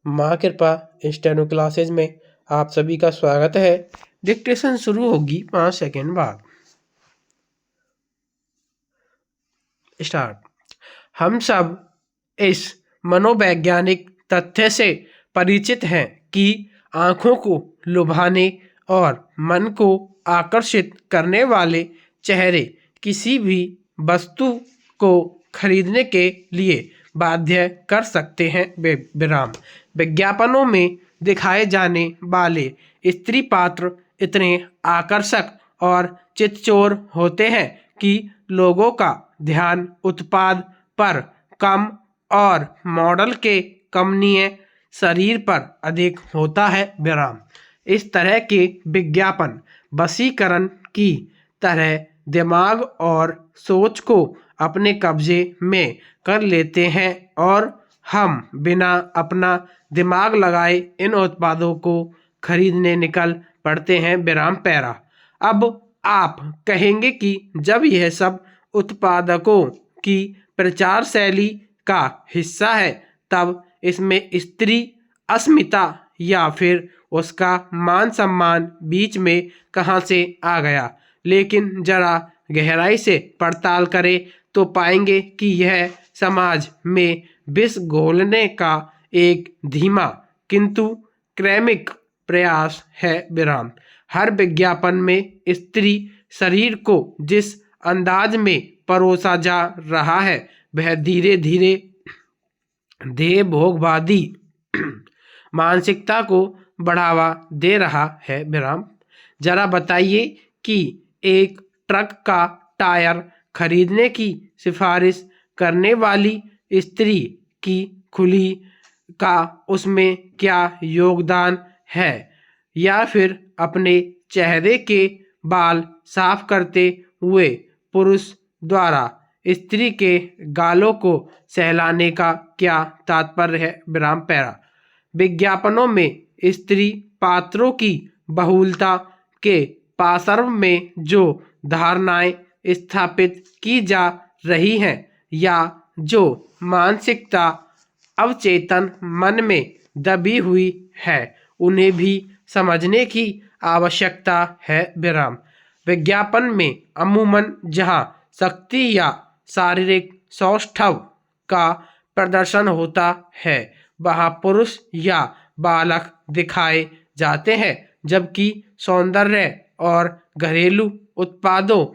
माँ कृपा steno classes में आप सभी का स्वागत है। डिक्टेशन शुरू होगी 5 सेकेंड बाद। स्टार्ट। हम सब इस मनोवैज्ञानिक तथ्य से परिचित हैं कि आँखों को लुभाने और मन को आकर्षित करने वाले चेहरे किसी भी वस्तु को खरीदने के लिए बाध्य कर सकते हैं। विराम। विज्ञापनों में दिखाए जाने वाले स्त्री पात्र इतने आकर्षक और चितचोर होते हैं कि लोगों का ध्यान उत्पाद पर कम और मॉडल के कमनीय शरीर पर अधिक होता है। विराम। इस तरह के विज्ञापन वशीकरण की तरह दिमाग और सोच को अपने कब्जे में कर लेते हैं और हम बिना अपना दिमाग लगाए इन उत्पादों को खरीदने निकल पड़ते हैं। विराम पैरा। अब आप कहेंगे कि जब यह सब उत्पादकों की प्रचार शैली का हिस्सा है तब इसमें स्त्री अस्मिता या फिर उसका मान सम्मान बीच में कहां से आ गया। लेकिन जरा गहराई से पड़ताल करें तो पाएंगे कि यह समाज में विष घोलने का एक धीमा किंतु क्रमिक प्रयास है। विराम। हर विज्ञापन में स्त्री शरीर को जिस अंदाज में परोसा जा रहा है वह धीरे धीरे देह भोगवादी मानसिकता को बढ़ावा दे रहा है। विराम। जरा बताइए कि एक ट्रक का टायर खरीदने की सिफारिश करने वाली स्त्री की खुली का उसमें क्या योगदान है, या फिर अपने चेहरे के बाल साफ करते हुए पुरुष द्वारा स्त्री के गालों को सहलाने का क्या तात्पर्य है। विराम पैरा। विज्ञापनों में स्त्री पात्रों की बहुलता के पार्श्व में जो धारणाएं स्थापित की जा रही हैं या जो मानसिकता अवचेतन मन में दबी हुई है उन्हें भी समझने की आवश्यकता है। विराम। विज्ञापन में अमूमन जहां शक्ति या शारीरिक सौष्ठव का प्रदर्शन होता है वहां पुरुष या बालक दिखाए जाते हैं, जबकि सौंदर्य और घरेलू उत्पादों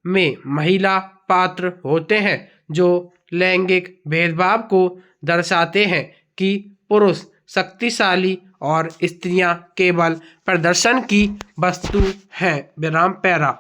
में महिला पात्र होते हैं जो लैंगिक भेदभाव को दर्शाते हैं कि पुरुष शक्तिशाली और स्त्रियां केवल प्रदर्शन की वस्तु हैं। विराम पैरा।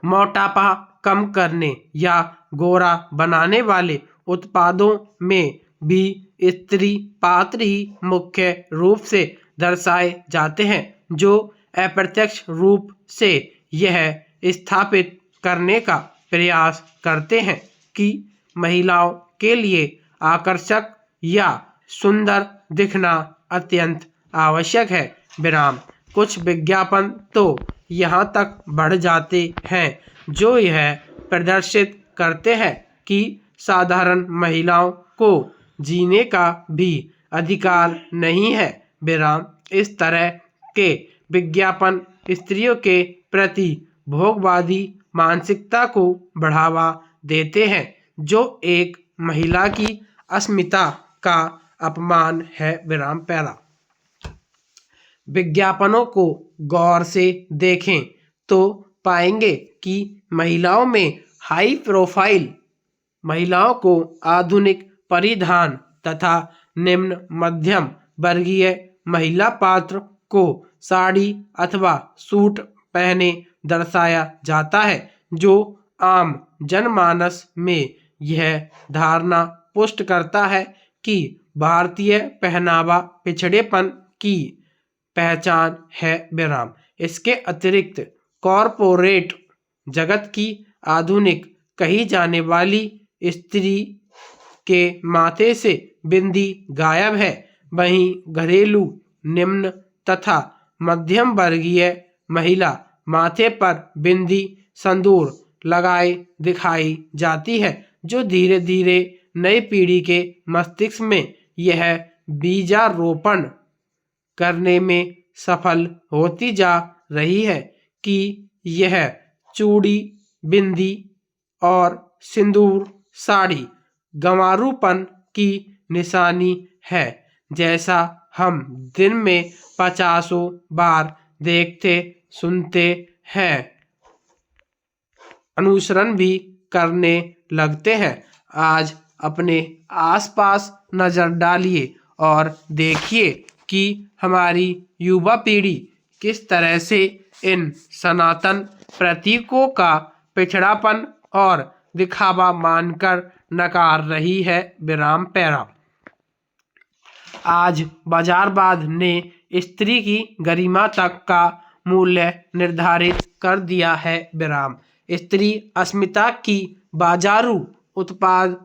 मोटापा कम करने या गोरा बनाने वाले उत्पादों में भी स्त्री पात्र ही मुख्य रूप से दर्शाए जाते हैं, जो अप्रत्यक्ष रूप से यह स्थापित करने का प्रयास करते हैं कि महिलाओं के लिए आकर्षक या सुंदर दिखना अत्यंत आवश्यक है। विराम। कुछ विज्ञापन तो यहाँ तक बढ़ जाते हैं जो यह प्रदर्शित करते हैं कि साधारण महिलाओं को जीने का भी अधिकार नहीं है। विराम। इस तरह के विज्ञापन स्त्रियों के प्रति भोगवादी मानसिकता को बढ़ावा देते हैं जो एक महिला की अस्मिता का अपमान है। विराम पैरा। विज्ञापनों को गौर से देखें तो पाएंगे कि महिलाओं में हाई प्रोफाइल महिलाओं को आधुनिक परिधान तथा निम्न मध्यम वर्गीय महिला पात्र को साड़ी अथवा सूट पहने दर्शाया जाता है, जो आम जनमानस में यह धारणा पुष्ट करता है कि भारतीय पहनावा पिछड़ेपन की पहचान है। विराम। इसके अतिरिक्त कॉरपोरेट जगत की आधुनिक कही जाने वाली स्त्री के माथे से बिंदी गायब है, वहीं घरेलू निम्न तथा मध्यम वर्गीय महिला माथे पर बिंदी संदूर लगाए दिखाई जाती है, जो धीरे धीरे नई पीढ़ी के मस्तिष्क में यह बीजारोपण करने में सफल होती जा रही है कि यह चूड़ी, बिंदी और सिंदूर साड़ी गंवारूपन की निशानी है, जैसा हम दिन में 50 बार देखते सुनते हैं, अनुसरण भी करने लगते हैं। आज अपने आसपास नजर डालिए और देखिए कि हमारी युवा पीढ़ी किस तरह से इन सनातन प्रतीकों का पिछड़ापन और दिखावा मानकर नकार रही है। विराम पैरा। आज बाजारवाद ने स्त्री की गरिमा तक का मूल्य निर्धारित कर दिया है। विराम। स्त्री अस्मिता की बाजारू उत्पाद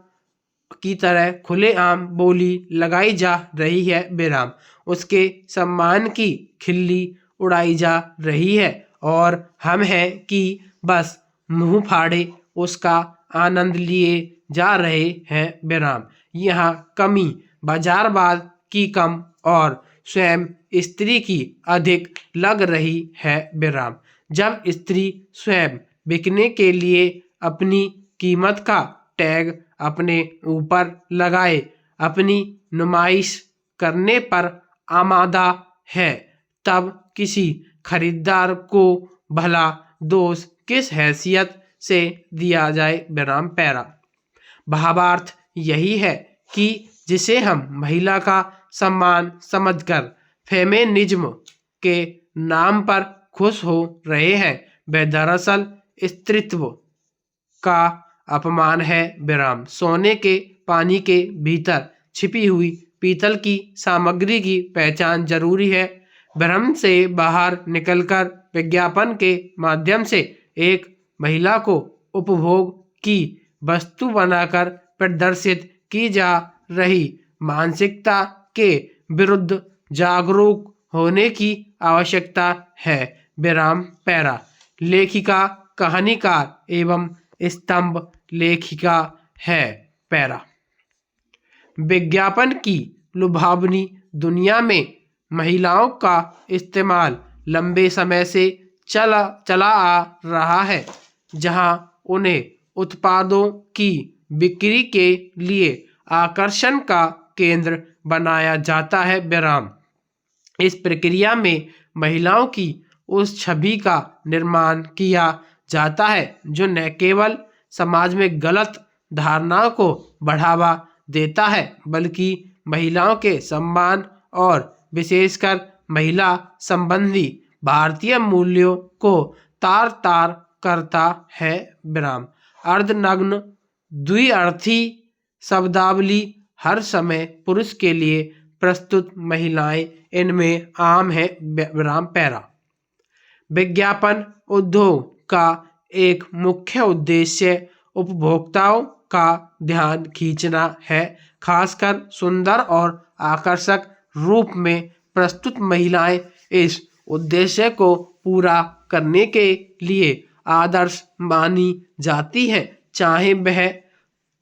की तरह खुलेआम बोली लगाई जा रही है। विराम। उसके सम्मान की खिल्ली उड़ाई जा रही है और हम हैं कि बस मुंह फाड़े उसका आनंद लिए जा रहे हैं। विराम। यहाँ कमी बाजारवाद की कम और स्वयं स्त्री की अधिक लग रही है। विराम। जब स्त्री स्वयं बिकने के लिए अपनी कीमत का टैग अपने ऊपर लगाए अपनी नुमाइश करने पर आमादा है, तब किसी खरीदार को भला दोष किस हैसियत से दिया जाए। विराम पैरा। भावार्थ यही है कि जिसे हम महिला का सम्मान समझकर फेमिनिज्म के नाम पर खुश हो रहे हैं, वह दरअसल स्त्रीत्व का अपमान है। विराम। सोने के पानी के भीतर छिपी हुई पीतल की सामग्री की पहचान जरूरी है। भ्रम से बाहर निकलकर विज्ञापन के माध्यम से एक महिला को उपभोग की वस्तु बनाकर प्रदर्शित की जा रही मानसिकता के विरुद्ध जागरूक होने की आवश्यकता है। विराम पैरा। लेखिका कहानीकार एवं स्तंभ लेखिका है। पैरा। विज्ञापन की लुभावनी दुनिया में महिलाओं का इस्तेमाल लंबे समय से चला आ रहा है, जहां उन्हें उत्पादों की बिक्री के लिए आकर्षण का केंद्र बनाया जाता है। विराम। इस प्रक्रिया में महिलाओं की उस छवि का निर्माण किया जाता है जो न केवल समाज में गलत धारणाओं को बढ़ावा देता है, बल्कि महिलाओं के सम्मान और विशेषकर महिला संबंधी भारतीय मूल्यों को तार तार करता है। विराम। अर्धनग्न द्विअर्थी शब्दावली हर समय पुरुष के लिए प्रस्तुत महिलाएं इनमें आम है। विराम पैरा। विज्ञापन उद्योग का एक मुख्य उद्देश्य उपभोक्ताओं का ध्यान खींचना है, खासकर सुंदर और आकर्षक रूप में प्रस्तुत महिलाएं इस उद्देश्य को पूरा करने के लिए आदर्श मानी जाती हैं, चाहे वह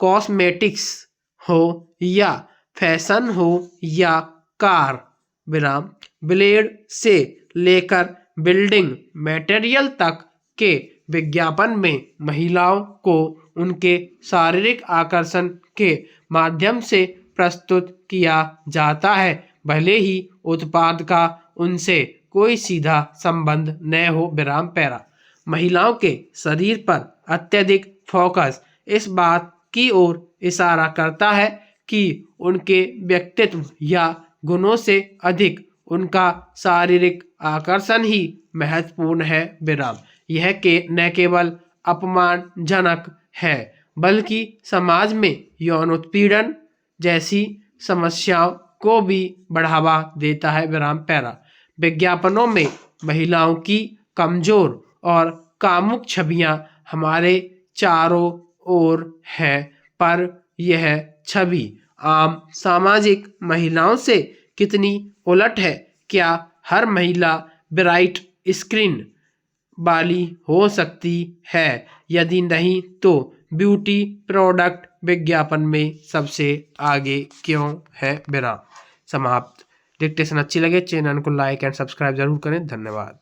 कॉस्मेटिक्स हो या फैशन हो या कार। विराम। ब्लेड से लेकर बिल्डिंग मटेरियल तक के विज्ञापन में महिलाओं को उनके शारीरिक आकर्षण के माध्यम से प्रस्तुत किया जाता है, भले ही उत्पाद का उनसे कोई सीधा संबंध न हो। विराम पैरा। महिलाओं के शरीर पर अत्यधिक फोकस इस बात की ओर इशारा करता है कि उनके व्यक्तित्व या गुणों से अधिक उनका शारीरिक आकर्षण ही महत्वपूर्ण है। विराम। यह न केवल अपमानजनक है, बल्कि समाज में यौन उत्पीड़न जैसी समस्याओं को भी बढ़ावा देता है। विराम पैरा। विज्ञापनों में महिलाओं की कमजोर और कामुक छवियां हमारे चारों ओर है, पर यह छवि आम सामाजिक महिलाओं से कितनी उलट है? क्या हर महिला ब्राइट स्क्रीन वाली हो सकती है? यदि नहीं, तो ब्यूटी प्रोडक्ट विज्ञापन में सबसे आगे क्यों है? विराम। समाप्त। डिक्टेशन अच्छी लगे चैनल को लाइक एंड सब्सक्राइब जरूर करें। धन्यवाद।